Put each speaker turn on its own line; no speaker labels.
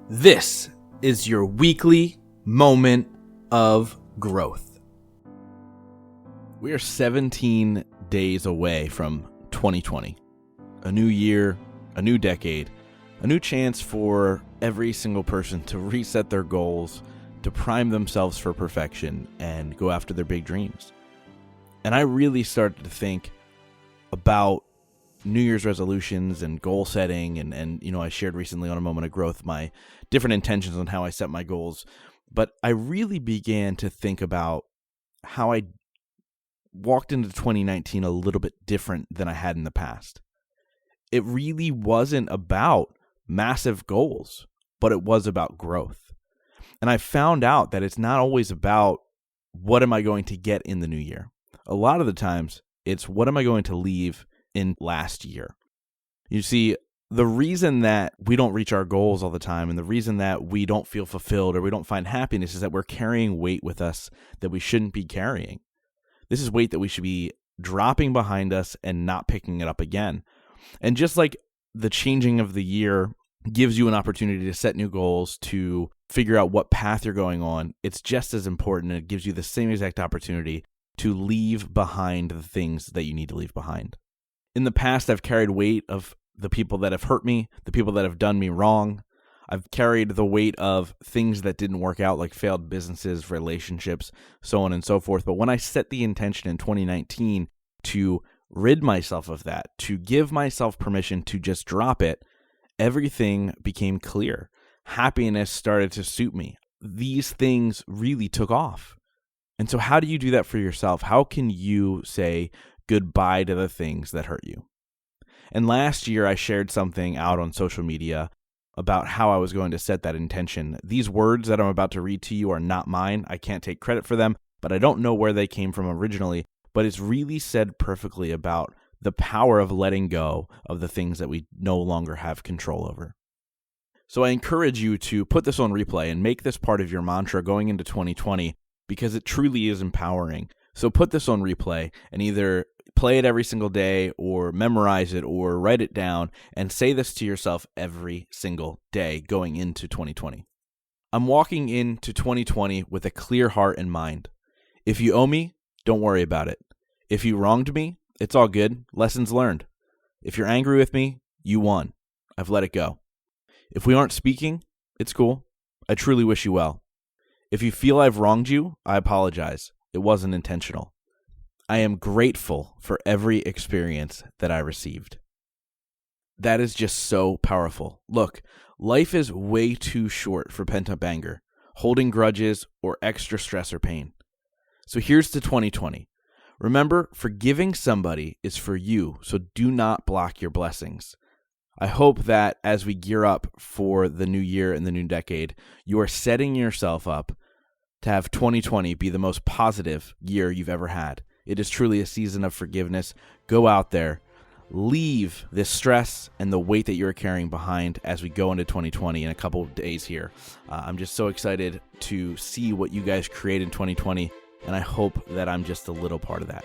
This is your weekly moment of growth. We are 17 days away from 2020. A new year, a new decade, a new chance for every single person to reset their goals, to prime themselves for perfection, and go after their big dreams. And I really started to think about New Year's resolutions and goal setting. And I shared recently on A Moment of Growth my different intentions on how I set my goals. But I really began to think about how I walked into 2019 a little bit different than I had in the past. It really wasn't about massive goals, but it was about growth. And I found out that it's not always about what am I going to get in the new year. A lot of the times, it's what am I going to leave in last year. You see, the reason that we don't reach our goals all the time and the reason that we don't feel fulfilled or we don't find happiness is that we're carrying weight with us that we shouldn't be carrying. This is weight that we should be dropping behind us and not picking it up again. And just like the changing of the year gives you an opportunity to set new goals, to figure out what path you're going on, it's just as important, and it gives you the same exact opportunity to leave behind the things that you need to leave behind. In the past, I've carried weight of the people that have hurt me, the people that have done me wrong. I've carried the weight of things that didn't work out, like failed businesses, relationships, so on and so forth. But when I set the intention in 2019 to rid myself of that, to give myself permission to just drop it, everything became clear. Happiness started to suit me. These things really took off. And so how do you do that for yourself? How can you say goodbye to the things that hurt you? And last year, I shared something out on social media about how I was going to set that intention. These words that I'm about to read to you are not mine. I can't take credit for them, but I don't know where they came from originally. But it's really said perfectly about the power of letting go of the things that we no longer have control over. So I encourage you to put this on replay and make this part of your mantra going into 2020 because it truly is empowering. So put this on replay and either play it every single day or memorize it or write it down and say this to yourself every single day going into 2020. I'm walking into 2020 with a clear heart and mind. If you owe me, don't worry about it. If you wronged me, it's all good. Lessons learned. If you're angry with me, you won. I've let it go. If we aren't speaking, it's cool. I truly wish you well. If you feel I've wronged you, I apologize. It wasn't intentional. I am grateful for every experience that I received. That is just so powerful. Look, life is way too short for pent-up anger, holding grudges, or extra stress or pain. So here's to 2020. Remember, forgiving somebody is for you, so do not block your blessings. I hope that as we gear up for the new year and the new decade, you are setting yourself up to have 2020 be the most positive year you've ever had. It is truly a season of forgiveness. Go out there, leave this stress and the weight that you're carrying behind as we go into 2020 in a couple of days here. I'm just so excited to see what you guys create in 2020, and I hope that I'm just a little part of that.